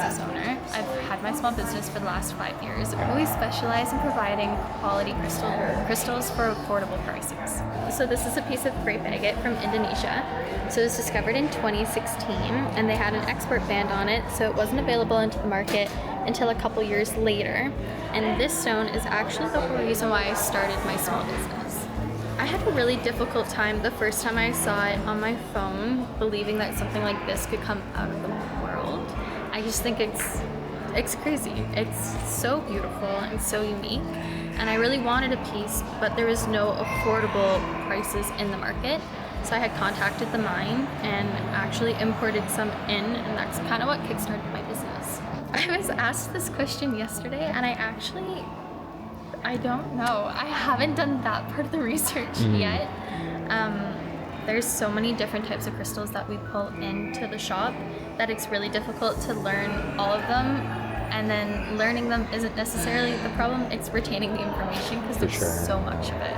business owner. I've had my small business for the last 5 years. We specialize in providing quality crystals for affordable prices. So this is a piece of grape agate from Indonesia. So it was discovered in 2016 and they had an export ban on it, so it wasn't available into the market until a couple years later. And this stone is actually the whole reason why I started my small business. I had a really difficult time the first time I saw it on my phone, believing that something like this could come out of the world. I just think it's crazy. It's so beautiful and so unique. And I really wanted a piece, but there was no affordable prices in the market. So I had contacted the mine and actually imported some in, and that's kind of what kickstarted my business. I was asked this question yesterday, and I don't know. I haven't done that part of the research yet. There's so many different types of crystals that we pull into the shop that it's really difficult to learn all of them, and then learning them isn't necessarily the problem, it's retaining the information because there's so much of it.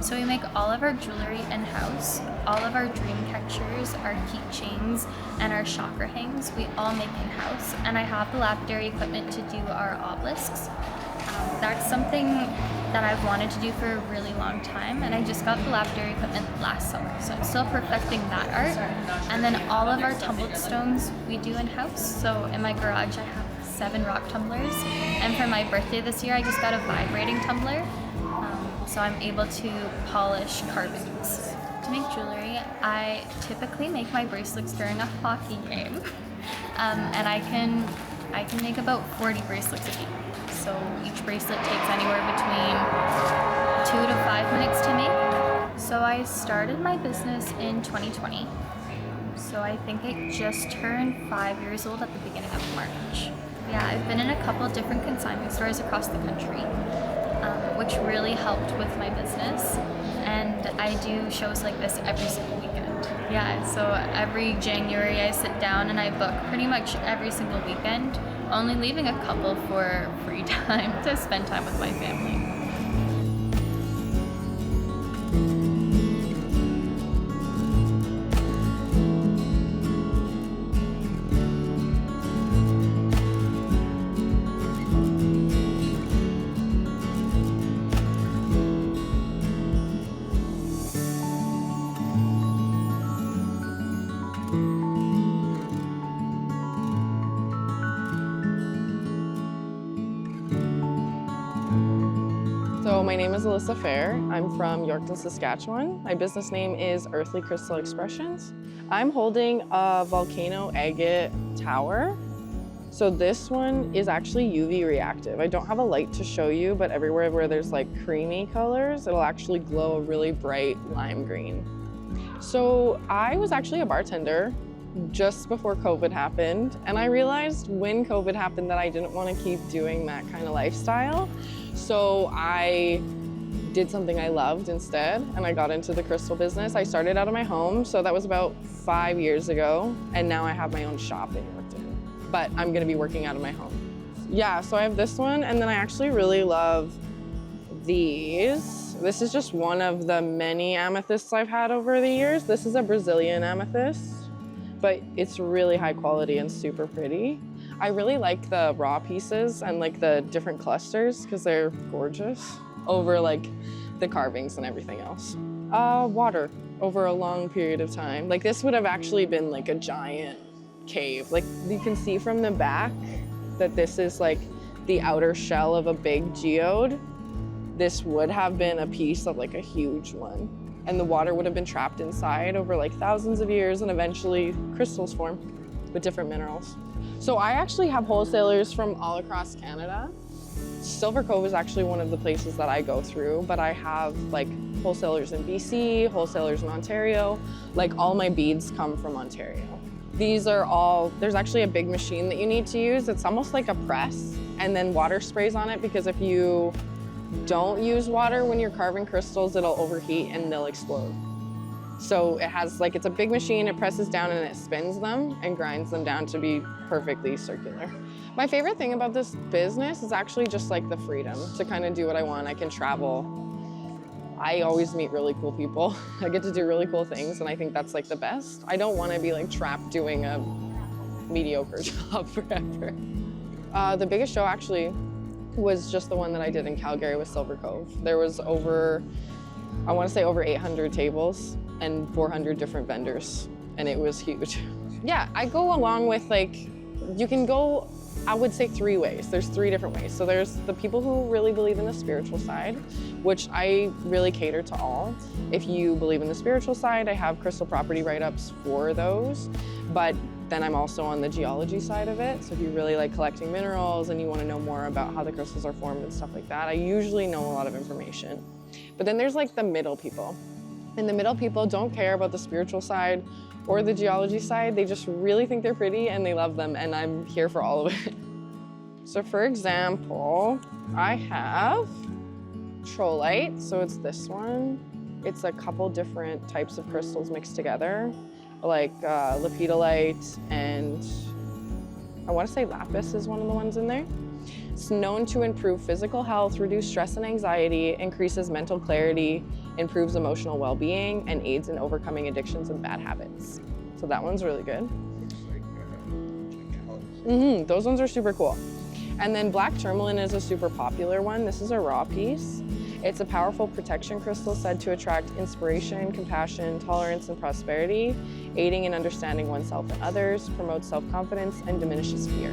So we make all of our jewelry in-house, all of our dream catchers, our keychains, and our chakra hangs, we all make in-house, and I have the lapidary equipment to do our obelisks. That's something that I've wanted to do for a really long time, and I just got the lapidary equipment last summer, so I'm still perfecting that art. And then all of our tumbled stones we do in-house. So in my garage I have 7 rock tumblers, and for my birthday this year I just got a vibrating tumbler, so I'm able to polish carvings. To make jewelry, I typically make my bracelets during a hockey game, and I can make about 40 bracelets a week. So each bracelet takes anywhere between 2 to 5 minutes to make. So I started my business in 2020. So I think it just turned 5 years old at the beginning of March. Yeah, I've been in a couple different consignment stores across the country, which really helped with my business. And I do shows like this every single weekend. Yeah, so every January I sit down and I book pretty much every single weekend, only leaving a couple for free time to spend time with my family. So my name is Alyssa Fair. I'm from Yorkton, Saskatchewan. My business name is Earthly Crystal Expressions. I'm holding a volcano agate tower. So this one is actually UV reactive. I don't have a light to show you, but everywhere where there's like creamy colors, it'll actually glow a really bright lime green. So I was actually a bartender just before COVID happened, and I realized when COVID happened that I didn't want to keep doing that kind of lifestyle. So I did something I loved instead, and I got into the crystal business. I started out of my home, so that was about 5 years ago, and now I have my own shop in Yorkton, but I'm gonna be working out of my home. Yeah, so I have this one, and then I actually really love these. This is just one of the many amethysts I've had over the years. This is a Brazilian amethyst, but it's really high quality and super pretty. I really like the raw pieces and like the different clusters because they're gorgeous over like the carvings and everything else. Water over a long period of time. Like this would have actually been like a giant cave. Like you can see from the back that this is like the outer shell of a big geode. This would have been a piece of like a huge one. And the water would have been trapped inside over like thousands of years, and eventually crystals form with different minerals. So I actually have wholesalers from all across Canada. Silver Cove is actually one of the places that I go through, but I have like wholesalers in BC, wholesalers in Ontario. Like all my beads come from Ontario. These are all, there's actually a big machine that you need to use. It's almost like a press, and then water sprays on it, because if you don't use water when you're carving crystals, it'll overheat and they'll explode. So it has like, it's a big machine, it presses down and it spins them and grinds them down to be perfectly circular. My favorite thing about this business is actually just like the freedom to kind of do what I want. I can travel. I always meet really cool people. I get to do really cool things, and I think that's like the best. I don't want to be like trapped doing a mediocre job forever. The biggest show actually was just the one that I did in Calgary with Silver Cove. There was over 800 tables and 400 different vendors, and it was huge. Yeah, I go along with you can go, I would say 3 ways. There's 3 different ways. So there's the people who really believe in the spiritual side, which I really cater to all. If you believe in the spiritual side, I have crystal property write-ups for those, but then I'm also on the geology side of it. So if you really like collecting minerals and you want to know more about how the crystals are formed and stuff like that, I usually know a lot of information. But then there's the middle people. And the middle people don't care about the spiritual side or the geology side. They just really think they're pretty and they love them, and I'm here for all of it. So for example, I have Trollite, so it's this one. It's a couple different types of crystals mixed together, like lepidolite, and I want to say lapis is one of the ones in there. It's known to improve physical health, reduce stress and anxiety, increases mental clarity, improves emotional well-being, and aids in overcoming addictions and bad habits. So that one's really good. Those ones are super cool. And then black tourmaline is a super popular one. This is a raw piece. It's a powerful protection crystal said to attract inspiration, compassion, tolerance, and prosperity, aiding in understanding oneself and others, promotes self-confidence, and diminishes fear.